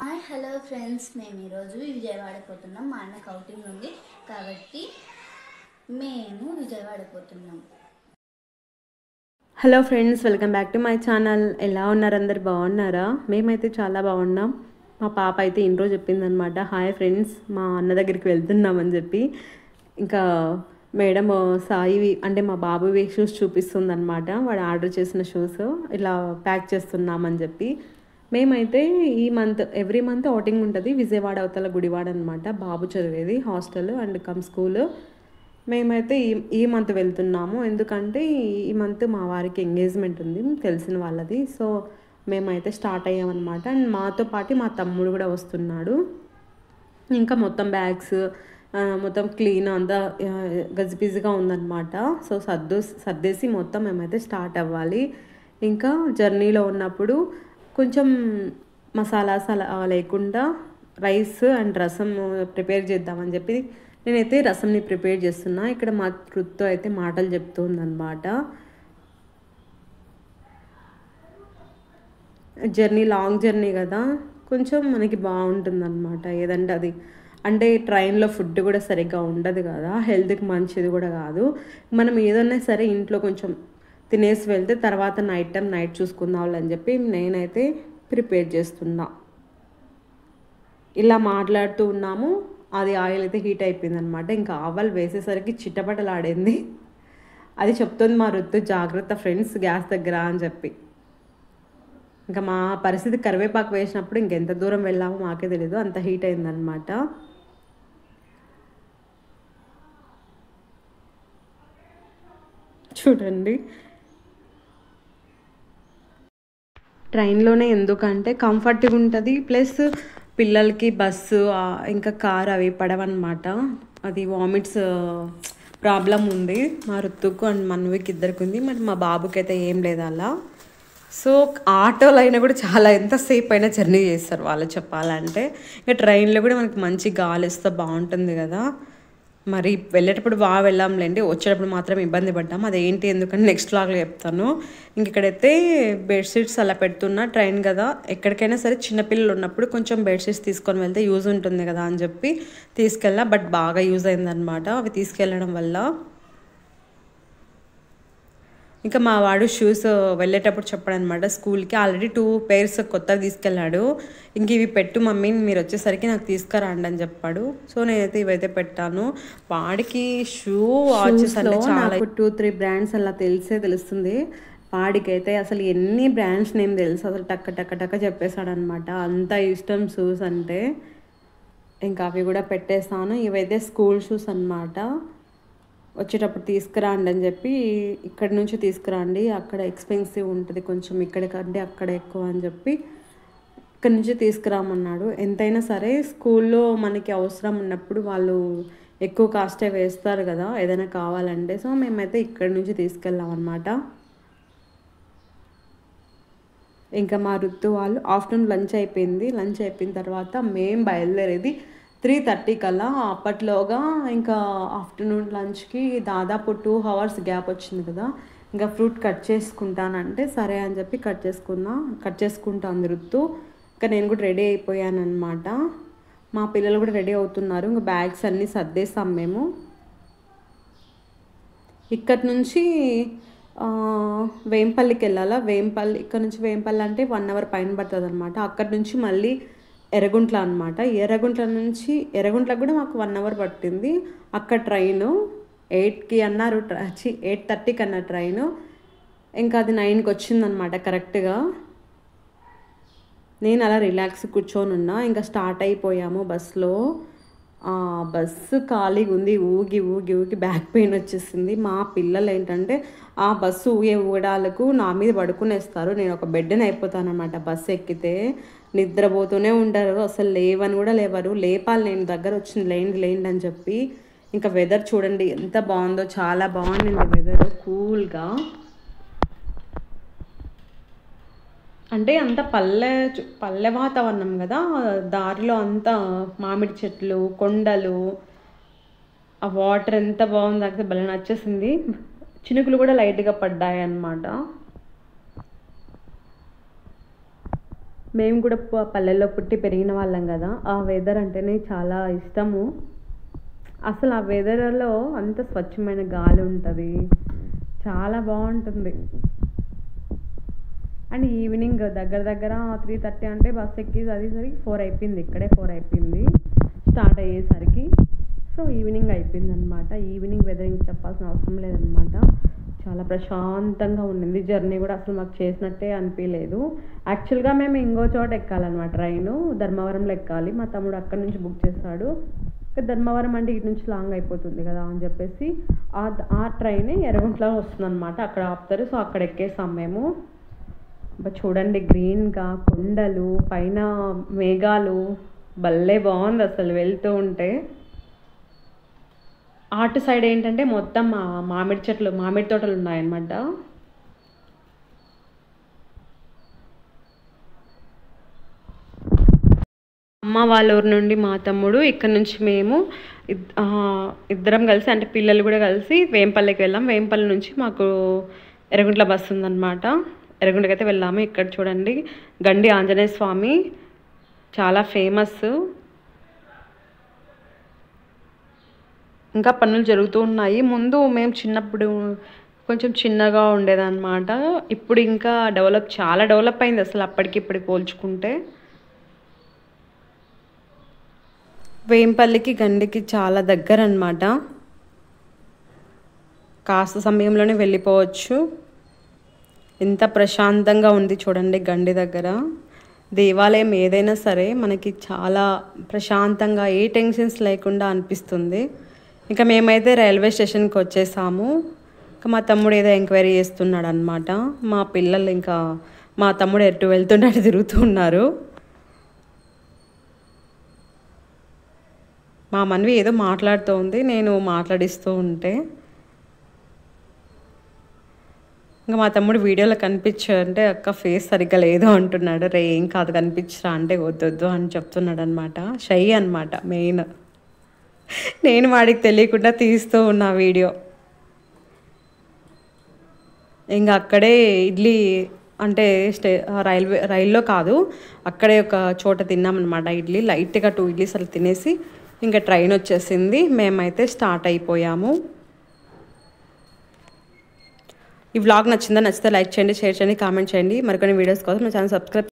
Hi hello friends, మేము ఈరోజు విజయవాడ పోతున్నాం. మా అన్నకు అవుటింగ్ ఉంది కాబట్టి మేము విజయవాడ పోతున్నాం. Hello friends, welcome back to my channel. ఎలా ఉన్నారు? అందరు బాగున్నారా? మేమైతే చాలా బాగున్నాం. మా పాప అయితే ఇంట్రో చెప్పిందనమాట, హాయ్ ఫ్రెండ్స్ మా అన్న దగ్గరికి వెళ్తున్నామని చెప్పి. ఇంకా మేడం సాయి అంటే మా బాబువి షూస్ చూపిస్తుందనమాట. వాడు ఆర్డర్ చేసిన షూస్ ఇలా ప్యాక్ చేస్తున్నామని చెప్పి. మేమైతే ఈ మంత్ ఎవ్రీ మంత్ అవుటింగ్ ఉంటుంది. విజయవాడ అవతల గుడివాడ అనమాట. బాబు చదివేది హాస్టల్ అండ్ కమ్ స్కూల్. మేమైతే ఈ మంత్ వెళ్తున్నాము, ఎందుకంటే ఈ మంత్ మా వారికి ఎంగేజ్మెంట్ ఉంది తెలిసిన వాళ్ళది. సో మేమైతే స్టార్ట్ అయ్యామన్నమాట. అండ్ మాతో పాటు మా తమ్ముడు కూడా వస్తున్నాడు. ఇంకా మొత్తం బ్యాగ్స్ మొత్తం క్లీన్ అంతా గజిబిజిగా ఉందన్నమాట. సో సర్దేసి మొత్తం మేమైతే స్టార్ట్ అవ్వాలి. ఇంకా జర్నీలో ఉన్నప్పుడు కొంచెం మసాలాస్ అలా లేకుండా రైస్ అండ్ రసం ప్రిపేర్ చేద్దామని చెప్పి నేనైతే రసంని ప్రిపేర్ చేస్తున్నా. ఇక్కడ మా రుత్తో అయితే మాటలు చెప్తుందన్నమాట. జర్నీ లాంగ్ జర్నీ కదా, కొంచెం మనకి బాగుంటుందన్నమాట. ఏదంటే అది అంటే ట్రైన్లో ఫుడ్ కూడా సరిగ్గా ఉండదు కదా, హెల్త్కి మంచిది కూడా కాదు. మనం ఏదన్నా సరే ఇంట్లో కొంచెం తినేసి వెళ్తే తర్వాత నైట్ చూసుకుందాం అని చెప్పి నేనైతే ప్రిపేర్ చేస్తున్నా. ఇలా మాట్లాడుతూ ఉన్నాము. అది ఆయిల్ అయితే హీట్ అయిపోయింది అనమాట. ఇంకా ఆవాలు వేసేసరికి చిట్టపటలాడింది. అది చెప్తుంది మా రుత్తు, జాగ్రత్త ఫ్రెండ్స్ గ్యాస్ దగ్గర అని చెప్పి. ఇంకా మా పరిస్థితి కరివేపాకు వేసినప్పుడు ఇంకెంత దూరం వెళ్ళామో మాకే తెలీదు, అంత హీట్ అయిందనమాట. చూడండి, ట్రైన్లోనే ఎందుకంటే కంఫర్ట్గా ఉంటుంది, ప్లస్ పిల్లలకి బస్సు ఇంకా కార్ అవి పడవన్నమాట. అది వామిట్స్ ప్రాబ్లం ఉంది మా రుత్తుకు అండ్ మన్వికి ఇద్దరికి ఉంది. మరి మా బాబుకి అయితే ఏం లేదు అలా. సో ఆటోలో అయినా కూడా చాలా ఎంతసేపు అయినా జర్నీ చేస్తారు వాళ్ళు చెప్పాలంటే. ఇంకా ట్రైన్లో కూడా మనకి మంచి గాలి ఇస్తే బాగుంటుంది కదా. మరి వెళ్ళేటప్పుడు బాగా వెళ్ళాంలేండి, వచ్చేటప్పుడు మాత్రం ఇబ్బంది పడ్డాం. అదేంటి ఎందుకంటే నెక్స్ట్ వ్లాగ్లో చెప్తాను. ఇంక ఇక్కడైతే బెడ్షీట్స్ అలా పెడుతున్నా. ట్రైన్ కదా, ఎక్కడికైనా సరే చిన్నపిల్లలు ఉన్నప్పుడు కొంచెం బెడ్షీట్స్ తీసుకొని వెళ్తే యూజ్ ఉంటుంది కదా అని చెప్పి తీసుకెళ్ళా. బట్ బాగా యూజ్ అయిందనమాట అవి తీసుకెళ్ళడం వల్ల. ఇంకా మా వాడు షూస్ వెళ్ళేటప్పుడు చెప్పాడనమాట స్కూల్కి. ఆల్రెడీ 2 pairs కొత్తగా తీసుకెళ్ళాడు. ఇంక ఇవి పెట్టు మమ్మీ, మీరు వచ్చేసరికి నాకు తీసుకురండి అని చెప్పాడు. సో నేనైతే ఇవైతే పెట్టాను. వాడికి షూ వాచెస్ అంటే చాలా 2-3 బ్రాండ్స్ అలా తెలుస్తుంది. వాడికైతే అసలు ఎన్ని బ్రాండ్స్ నేమ్ తెలుసు, అసలు టక్క చెప్పేశాడనమాట. అంత ఇష్టం షూస్ అంటే. ఇంకా అవి కూడా పెట్టేస్తాను. ఇవైతే స్కూల్ షూస్ అనమాట. వచ్చేటప్పుడు తీసుకురండి అని చెప్పి, ఇక్కడి నుంచి తీసుకురండి, అక్కడ ఎక్స్పెన్సివ్ ఉంటుంది కొంచెం, ఇక్కడ కంటే అక్కడ ఎక్కువ అని చెప్పి ఇక్కడి నుంచి తీసుకురామన్నాడు. ఎంతైనా సరే స్కూల్లో మనకి అవసరం ఉన్నప్పుడు వాళ్ళు ఎక్కువ కాస్టే వేస్తారు కదా ఏదైనా కావాలంటే. సో మేమైతే ఇక్కడి నుంచి తీసుకెళ్ళామన్నమాట. ఇంకా మా రుత్తు వాళ్ళు ఆఫ్టర్నూన్ లంచ్ అయిపోయింది. లంచ్ అయిపోయిన తర్వాత మేము బయలుదేరేది 3:30 కల్లా. అప్పట్లోగా ఇంకా ఆఫ్టర్నూన్ లంచ్కి దాదాపు 2 hours గ్యాప్ వచ్చింది కదా. ఇంకా ఫ్రూట్ కట్ చేసుకుంటానంటే సరే అని చెప్పి కట్ చేసుకుంటాను రుత్తు. ఇంకా నేను కూడా రెడీ అయిపోయాను అనమాట. మా పిల్లలు కూడా రెడీ అవుతున్నారు. ఇంకా బ్యాగ్స్ అన్నీ సర్దేస్తాం మేము. ఇక్కడి నుంచి వేంపల్లికి వెళ్ళాలా. ఇక్కడ నుంచి వేంపల్లి అంటే 1 hour పైన పడుతుంది అనమాట. అక్కడి నుంచి మళ్ళీ ఎర్రగుంట్ల అనమాట. ఎర్రగుంట్లకు కూడా మాకు 1 hour పట్టింది. అక్కడ ట్రైను 8కి అన్నారు, 8:30కి అన్న ట్రైను. ఇంకా అది 9కి వచ్చిందనమాట కరెక్ట్గా. నేను అలా రిలాక్స్ కూర్చొని ఉన్నా. ఇంకా స్టార్ట్ అయిపోయాము బస్సులో. బస్సు ఖాళీగా ఉంది. ఊగి బ్యాక్ పెయిన్ వచ్చేసింది. మా పిల్లలు ఏంటంటే ఆ బస్సు ఊగడాలకు నా మీద పడుకునేస్తారు. నేను ఒక బెడ్ని అయిపోతాను అనమాట. బస్సు ఎక్కితే నిద్రపోతూనే ఉంటారు, అసలు లేవని కూడా లేవరు. లేపాలి నేను, దగ్గర వచ్చింది లేండి అని చెప్పి. ఇంకా వెదర్ చూడండి ఎంత బాగుందో, చాలా బాగుంది వెదర్, కూల్గా. అంటే అంత పల్లె వాతావరణం కదా. దారిలో అంతా మామిడి చెట్లు, కొండలు, ఆ వాటర్ ఎంత బాగుంది, నాకు భలే నచ్చేసింది. చినుకులు కూడా లైట్గా పడ్డాయి అన్నమాట. మేము కూడా పల్లెల్లో పుట్టి పెరిగిన వాళ్ళం కదా, ఆ వెదర్ అంటేనే చాలా ఇష్టము. అసలు ఆ వెదర్లో అంత స్వచ్ఛమైన గాలి ఉంటుంది, చాలా బాగుంటుంది. అండ్ ఈవినింగ్ దగ్గర దగ్గర 3:30 అంటే బస్ ఎక్కి అదేసరికి 4 అయిపోయింది, ఇక్కడే 4 అయిపోయింది స్టార్ట్ అయ్యేసరికి. సో ఈవినింగ్ అయిపోయింది అనమాట. ఈవినింగ్ వెదర్ ఇంక చెప్పాల్సిన అవసరం లేదనమాట. చాలా ప్రశాంతంగా ఉండింది. జర్నీ కూడా అసలు మాకు చేసినట్టే అనిపించలేదు. యాక్చువల్గా మేము ఇంకో చోట ఎక్కాలన్నమాట, ట్రైను ధర్మవరంలో ఎక్కాలి. మా తమ్ముడు అక్కడి నుంచి బుక్ చేశాడు. ధర్మవరం అంటే ఇటు నుంచి లాంగ్ అయిపోతుంది కదా అని చెప్పేసి ఆ ట్రైన్ ఎర్రగుంటలో వస్తుందన్నమాట, అక్కడ ఆపుతారు. సో అక్కడ ఎక్కేసాం మేము. చూడండి గ్రీన్గా కొండలు, పైన మేఘాలు, భలే బాగుంది అసలు వెళ్తూ ఉంటే. అటు సైడ్ ఏంటంటే మొత్తం మామిడి తోటలు ఉన్నాయన్నమాట. అమ్మ వాళ్ళ ఊరు నుండి మా తమ్ముడు, ఇక్కడ నుంచి మేము ఇద్దరం కలిసి, అంటే పిల్లలు కూడా కలిసి వేంపల్లికి వెళ్ళాం. వేంపల్లి నుంచి మాకు ఎర్రగుంట్ల బస్సు ఉందన్నమాట. ఎర్రగుంటకి అయితే వెళ్ళాము. ఇక్కడ చూడండి గండి ఆంజనేయ స్వామి చాలా ఫేమస్. ఇంకా పనులు జరుగుతూ ఉన్నాయి. ముందు మేము చిన్నప్పుడు కొంచెం చిన్నగా ఉండేదన్నమాట. ఇప్పుడు ఇంకా చాలా డెవలప్ అయింది అసలు అప్పటికి ఇప్పటికి పోల్చుకుంటే. వేంపల్లికి గండికి చాలా దగ్గర అన్నమాట, కాస్త సమయంలోనే వెళ్ళిపోవచ్చు. ఎంత ప్రశాంతంగా ఉంది చూడండి గండి దగ్గర. దేవాలయం ఏదైనా సరే మనకి చాలా ప్రశాంతంగా, ఏ టెన్షన్స్ లేకుండా అనిపిస్తుంది. ఇంకా మేమైతే రైల్వే స్టేషన్కి వచ్చేసాము. ఇంకా మా తమ్ముడు ఏదో ఎంక్వైరీ చేస్తున్నాడు అనమాట. మా పిల్లలు ఇంకా మా తమ్ముడు ఎటు వెళ్తుంటే తిరుగుతూ ఉన్నారు. మా మన్వి ఏదో మాట్లాడుతూ ఉంది, నేను మాట్లాడిస్తూ ఉంటే. ఇంకా మా తమ్ముడు వీడియోలో కనిపించారంటే అక్క ఫేస్ సరిగ్గా లేదు అంటున్నాడు. రే ఏం కాదు కనిపించరా అంటే వద్దొద్దు అని చెప్తున్నాడు అనమాట. షై అనమాట మెయిన్. నేను వాడికి తెలియకుండా తీస్తూ ఉన్నా వీడియో. ఇంకా అక్కడే ఇడ్లీ అంటే రైల్లో కాదు, అక్కడే ఒక చోట తిన్నామన్నమాట ఇడ్లీ. లైట్గా 2 ఇడ్లీస్ అలా తినేసి ఇంకా ట్రైన్ వచ్చేసింది. మేమైతే స్టార్ట్ అయిపోయాము. ఈ వ్లాగ్ నచ్చితే లైక్ చేయండి, షేర్ చేయండి, కామెంట్ చేయండి. మరికొన్ని వీడియోస్ కోసం నా ఛానల్ సబ్స్క్రైబ్